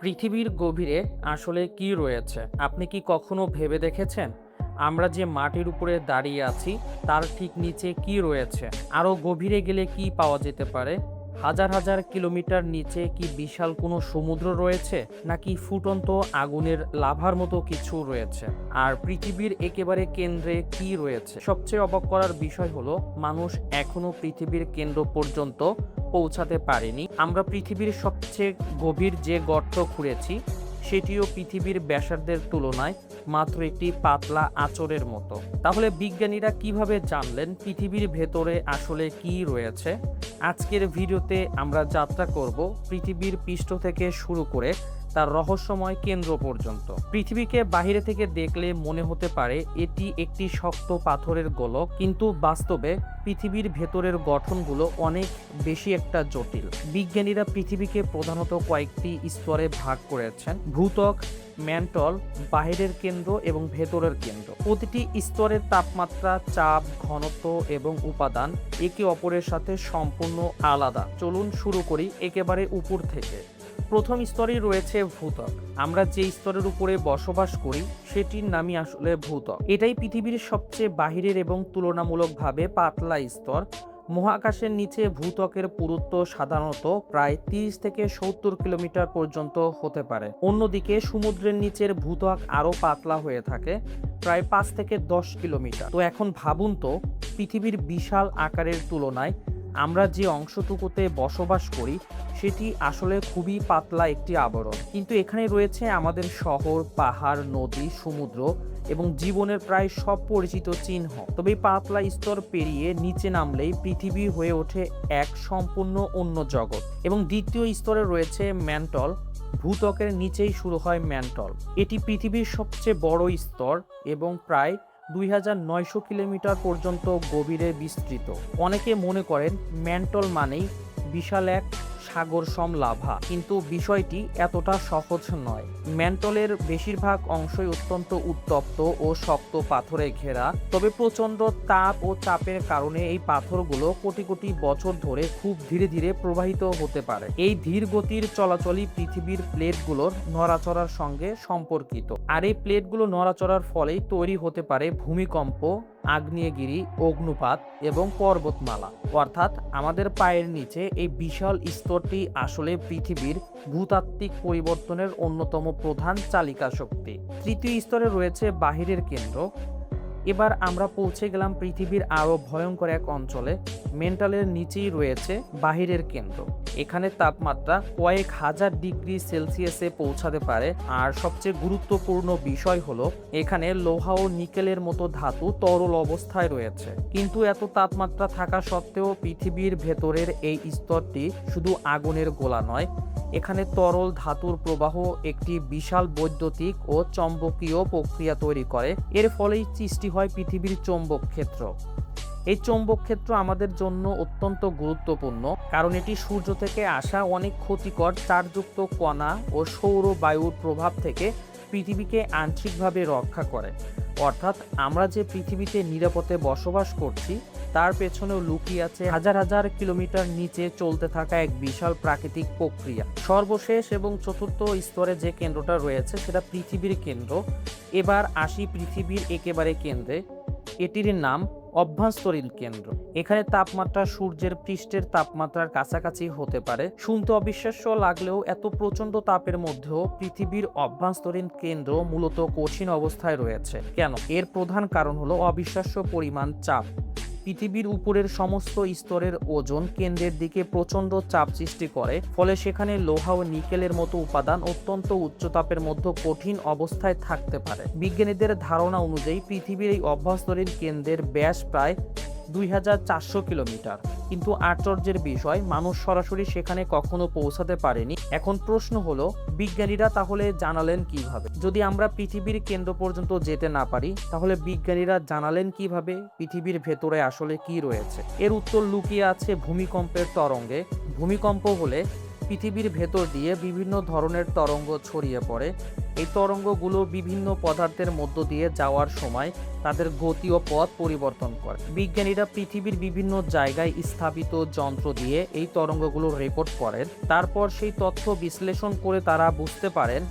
পৃথিবীর গভীরে আসলে কি রয়েছে? আপনি কি কখনো ভেবে দেখেছেন? আমরা যে মাটির উপরে দাঁড়িয়ে আছি, তার ঠিক নিচে কি রয়েছে? আরো গভীরে গেলে কি পাওয়া যেতে পারে? হাজার হাজার কিলোমিটার নিচে কি বিশাল কোনো সমুদ্র রয়েছে? নাকি ফুটন্ত আগুনের লাভার মতো কিছু রয়েছে? আর পৃথিবীর একেবারে কেন্দ্রে কি রয়েছে? সবচেয়ে অবাক করার বিষয় হলো, মানুষ এখনো পৃথিবীর কেন্দ্র পর্যন্ত পৌঁছাতে পারেনি। আমরা পৃথিবীর সবচেয়ে গভীর যে গর্ত খুঁড়েছি, সেটিও পৃথিবীর ব্যাসার্ধের তুলনায় মাত্র একটি পাতলা আঁচড়ের মতো। তাহলে বিজ্ঞানীরা কিভাবে জানলেন পৃথিবীর ভেতরে আসলে কি রয়েছে? আজকের ভিডিওতে আমরা যাত্রা করব পৃথিবীর পৃষ্ঠ থেকে শুরু করে তার রহস্যময় কেন্দ্র পর্যন্ত। পৃথিবীকে বাইরে থেকে দেখলে মনে হতে পারে এটি একটি শক্ত পাথরের গোলক, কিন্তু বাস্তবে পৃথিবীর ভেতরের গঠনগুলো অনেক বেশি একটা জটিল। বিজ্ঞানীরা পৃথিবীকে প্রধানত কয়েকটি স্তরে ভাগ করেছেন: ভূত্বক, ম্যান্টল, বাহিরের কেন্দ্র এবং ভেতরের কেন্দ্র। প্রতিটি স্তরের তাপমাত্রা, চাপ, ঘনত্ব এবং উপাদান একে অপরের সাথে সম্পূর্ণ আলাদা। চলুন শুরু করি একেবারে উপর থেকে। প্রথম স্তরে রয়েছে ভূত্বক। আমরা যে স্তরের উপরে বসবাস করি সেটির নামই আসলে ভূত্বক। এটাই পৃথিবীর সবচেয়ে বাহিরের এবং তুলনামূলকভাবে পাতলা স্তর। মহাকাশের নিচে ভূত্বকের পুরুত্ব সাধারণত প্রায় 30 থেকে 70 কিলোমিটার পর্যন্ত হতে পারে। অন্যদিকে সমুদ্রের নিচের ভূত্বক আরও পাতলা হয়ে থাকে, প্রায় 5 থেকে 10 কিলোমিটার। তো এখন ভাবুন তো, পৃথিবীর বিশাল আকারের তুলনায় আমরা যে অংশটুকুতে বসবাস করি সেটি আসলে খুবই পাতলা একটি আবরণ। কিন্তু এখানে রয়েছে আমাদের শহর, পাহাড়, নদী, সমুদ্র এবং জীবনের প্রায় সব পরিচিত চিহ্ন। তবে এই পাতলা স্তর পেরিয়ে নিচে নামলেই পৃথিবী হয়ে ওঠে এক সম্পূর্ণ অন্য জগৎ। এবং দ্বিতীয় স্তরে রয়েছে ম্যান্টল। ভূত্বকের নিচেই শুরু হয় ম্যান্টল। এটি পৃথিবীর সবচেয়ে বড় স্তর এবং প্রায় 2900 কিলোমিটার পর্যন্ত গভীরে বিস্তৃত। অনেকে মনে করেন ম্যান্টল মানেই বিশাল এক সাগরসম লাভা, কিন্তু বিষয়টি এতটা সহজ নয়। ম্যান্টলের বেশিরভাগ অংশই অত্যন্ত উত্তপ্ত ও শক্ত পাথরে ঘেরা। তবে প্রচণ্ড তাপ ও চাপের কারণে এই পাথরগুলো কোটি কোটি বছর ধরে খুব ধীরে ধীরে প্রবাহিত হতে পারে। এই ধীর গতির চলাচলই পৃথিবীর প্লেটগুলোর নড়াচড়ার সঙ্গে সম্পর্কিত। আর এই প্লেটগুলো নড়াচড়ার ফলেই তৈরি হতে পারে ভূমিকম্প, আগ্নেয়গিরি, অগ্নুপাত এবং পর্বতমালা। অর্থাৎ আমাদের পায়ের নিচে এই বিশাল স্তরটি আসলে পৃথিবীর ভূতাত্ত্বিক পরিবর্তনের অন্যতম প্রধান চালিকা শক্তি। তৃতীয় স্তরে রয়েছে বাহিরের কেন্দ্র। এবার আমরা পৌঁছে গেলাম পৃথিবীর আরও ভয়ঙ্কর এক অঞ্চলে। মেন্টালের নিচেই রয়েছে বাহিরের কেন্দ্র। এখানে তাপমাত্রা কয়েক হাজার ডিগ্রি সেলসিয়াসে পৌঁছাতে পারে। আর সবচেয়ে গুরুত্বপূর্ণ বিষয় হলো, এখানে লোহা ও নিকেলের মতো ধাতু তরল অবস্থায় রয়েছে। কিন্তু এত তাপমাত্রা থাকা সত্ত্বেও পৃথিবীর ভেতরের এই স্তরটি শুধু আগুনের গোলা নয়, এখানে তরল ধাতুর প্রবাহ একটি বিশাল বৈদ্যুতিক ও চৌম্বকীয় প্রক্রিয়া তৈরি করে। এর ফলেই সৃষ্টি হয় পৃথিবীর চৌম্বক ক্ষেত্র। এই চৌম্বক ক্ষেত্র আমাদের জন্য অত্যন্ত গুরুত্বপূর্ণ, কারণ এটি সূর্য থেকে আসা অনেক ক্ষতিকর চার্জযুক্ত কণা ও সৌর বায়ুর প্রভাব থেকে পৃথিবীকে আংশিকভাবে রক্ষা করে। অর্থাৎ আমরা যে পৃথিবীতে নিরাপদে বসবাস করছি, তার পেছনেও লুকিয়ে আছে হাজার হাজার কিলোমিটার নিচে চলতে থাকা এক বিশাল প্রাকৃতিক প্রক্রিয়া। সর্বশেষ এবং চতুর্থ স্তরে যে কেন্দ্রটা রয়েছে সেটা পৃথিবীর কেন্দ্র। এবার আসি পৃথিবীর একেবারে কেন্দ্রে। এটির নাম অভ্যন্তরীণ কেন্দ্র। এখানে তাপমাত্রা সূর্যের পৃষ্ঠের তাপমাত্রার কাছাকাছি হতে পারে। শুনতে অবিশ্বাস্য লাগলেও এত প্রচণ্ড তাপের মধ্যেও পৃথিবীর অভ্যন্তরীণ কেন্দ্র মূলত কঠিন অবস্থায় রয়েছে। কেন? এর প্রধান কারণ হলো অবিশ্বাস্য পরিমাণ চাপ। পৃথিবীর উপরের সমস্ত স্তরের ওজন কেন্দ্রের দিকে প্রচণ্ড চাপ সৃষ্টি করে, ফলে সেখানে লোহা ও নিকেলের মতো উপাদান অত্যন্ত উচ্চ তাপের মধ্যে কঠিন অবস্থায় থাকতে পারে। বিজ্ঞানীদের ধারণা অনুযায়ী পৃথিবীর এই অভ্যন্তরীণ কেন্দ্রের ব্যাস প্রায় 2400 কিলোমিটার। কিন্তু আশ্চর্যের বিষয়, মানুষ সরাসরি সেখানে কখনো পৌঁছাতে পারেনি। এখন প্রশ্ন হলো, বিজ্ঞানীরা তাহলে জানালেন কিভাবে? যদি আমরা পৃথিবীর কেন্দ্র পর্যন্ত যেতে না পারি, তাহলে বিজ্ঞানীরা জানালেন কিভাবে পৃথিবীর ভেতরে আসলে কি রয়েছে? এর উত্তর লুকিয়ে আছে ভূমিকম্পের তরঙ্গে। ভূমিকম্প হলে পৃথিবীর ভেতর দিয়ে বিভিন্ন ধরনের তরঙ্গ ছড়িয়ে পড়ে। এই তরঙ্গগুলো বিভিন্ন পদার্থের মধ্য দিয়ে যাওয়ার সময় তাদের গতি ও পথ পরিবর্তন করে। বিজ্ঞানীরা পৃথিবীর বিভিন্ন জায়গায় স্থাপিত যন্ত্র দিয়ে এই তরঙ্গগুলো রেকর্ড করেন। তারপর সেই তথ্য বিশ্লেষণ করে তারা বুঝতে পারেন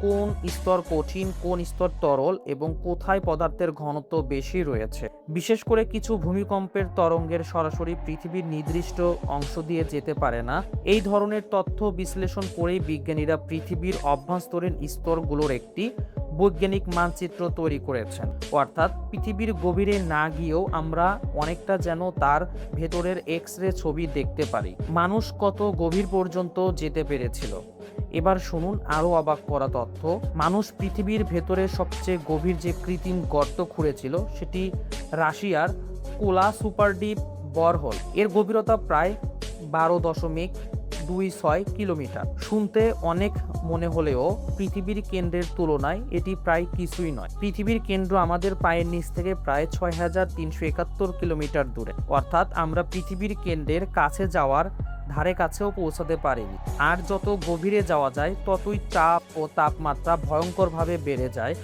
কোন স্তর কঠিন, কোন স্তর তরল এবং কোথায় পদার্থের ঘনত্ব বেশি রয়েছে। বিশেষ করে কিছু ভূমিকম্পের তরঙ্গের সরাসরি পৃথিবীর নির্দিষ্ট অংশ দিয়ে যেতে পারে না। এই ধরনের তথ্য বিশ্লেষণ করেই বিজ্ঞানীরা পৃথিবীর অভ্যন্তরীণ স্তরগুলোর একটি বৈজ্ঞানিক মানচিত্র তৈরি করেছেন। অর্থাৎ পৃথিবীর গভীরে না গিয়েও আমরা অনেকটা যেন তার ভেতরের এক্স রে ছবি দেখতে পারি। মানুষ কত গভীর পর্যন্ত যেতে পেরেছিল? এবার শুনুন আরও অবাক করা তথ্য। মানুষ পৃথিবীর ভেতরে সবচেয়ে গভীর যে কৃত্রিম গর্ত খুঁড়েছিল সেটি রাশিয়ার কোলা সুপারডিপ বরহোল। এর গভীরতা প্রায় 12.26 কিলোমিটার। শুনতে অনেক মনে হলেও পৃথিবীর কেন্দ্রের তুলনায় এটি প্রায় কিছুই নয়। পৃথিবীর কেন্দ্র আমাদের পায়ের নিচ থেকে প্রায় 6371 কিলোমিটার দূরে। অর্থাৎ আমরা পৃথিবীর কেন্দ্রের কাছে যাওয়ার ধারে কাছেও পৌঁছাতে পারেনি। আর যত গভীরে যাওয়া যায় ততই চাপ ও তাপমাত্রা ভয়ঙ্করভাবে বেড়ে যায়।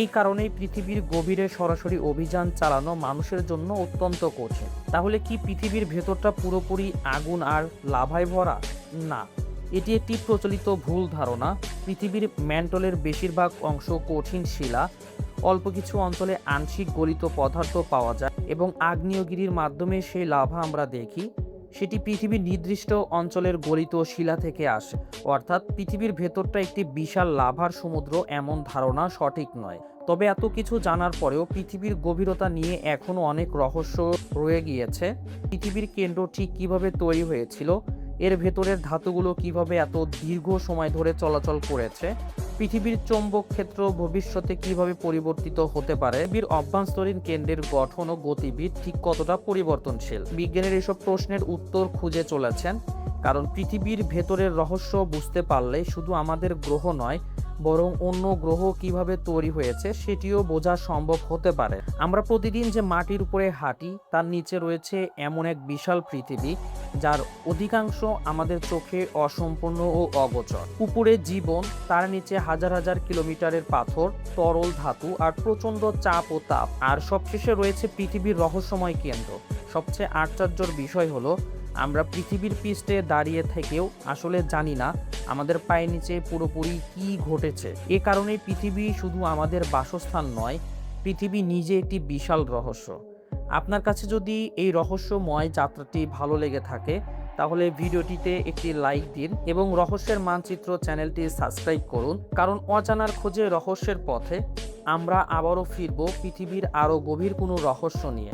এই কারণেই পৃথিবীর গভীরে সরাসরি অভিযান চালানো মানুষের জন্য অত্যন্ত কঠিন। তাহলে কি পৃথিবীর ভেতরটা পুরোপুরি আগুন আর লাভায় ভরা? না, এটি একটি প্রচলিত ভুল ধারণা। পৃথিবীর ম্যান্টলের বেশিরভাগ অংশ কঠিন শিলা, অল্প কিছু অঞ্চলে আংশিক গলিত পদার্থ পাওয়া যায় এবং আগ্নেয়গিরির মাধ্যমে সেই লাভা আমরা দেখি সেটি পৃথিবীর নির্দিষ্ট অঞ্চলের গলিত শিলা থেকে আসে। অর্থাৎ পৃথিবীর ভেতরটা একটি বিশাল লাভার সমুদ্র, এমন ধারণা সঠিক নয়। তবে এত কিছু জানার পরেও পৃথিবীর গভীরতা নিয়ে এখনও অনেক রহস্য রয়ে গিয়েছে। পৃথিবীর কেন্দ্র ঠিক কিভাবে তৈরি হয়েছিল, এর ভেতরের ধাতুগুলো কিভাবে এত দীর্ঘ সময় ধরে চলাচল করেছে, পৃথিবীর চৌম্বক ক্ষেত্র ভবিষ্যতে কিভাবে পরিবর্তিত হতে পারে, পৃথিবীর অভ্যন্তরীণ কেন্দ্রের গঠন ও গতিবিদ ঠিক কতটা পরিবর্তনশীল। বিজ্ঞানীর এসব প্রশ্নের উত্তর খুঁজে চলেছেন, কারণ পৃথিবীর ভেতরের রহস্য বুঝতে পারলে শুধু আমাদের গ্রহ নয় বরং অন্য গ্রহ কিভাবে তৈরি হয়েছে সেটিও বোঝা সম্ভব হতে পারে। আমরা প্রতিদিন যে মাটির উপরে হাঁটি তার নিচে রয়েছে এমন এক বিশাল পৃথিবী যার অধিকাংশ আমাদের চোখে অসম্পূর্ণ ও অগোচর। উপরে জীবন, তার নিচে হাজার হাজার কিলোমিটারের পাথর, তরল ধাতু আর প্রচণ্ড চাপ ও তাপ। আর সবশেষে রয়েছে পৃথিবীর রহস্যময় কেন্দ্র। সবচেয়ে আশ্চর্যের বিষয় হলো আমরা পৃথিবীর পৃষ্ঠে দাঁড়িয়ে থেকেও আসলে জানি না আমাদের পায়ের নিচে পুরোপুরি কি ঘটেছে। এ কারণে পৃথিবী শুধু আমাদের বাসস্থান নয়, পৃথিবী নিজে একটি বিশাল রহস্য। আপনার কাছে যদি এই রহস্যময় যাত্রাটি ভালো লেগে থাকে তাহলে ভিডিওটিতে একটি লাইক দিন এবং রহস্যের মানচিত্র চ্যানেলটি সাবস্ক্রাইব করুন, কারণ অজানার খোঁজে রহস্যের পথে আমরা আবারও ফিরব পৃথিবীর আরও গভীর কোনো রহস্য নিয়ে।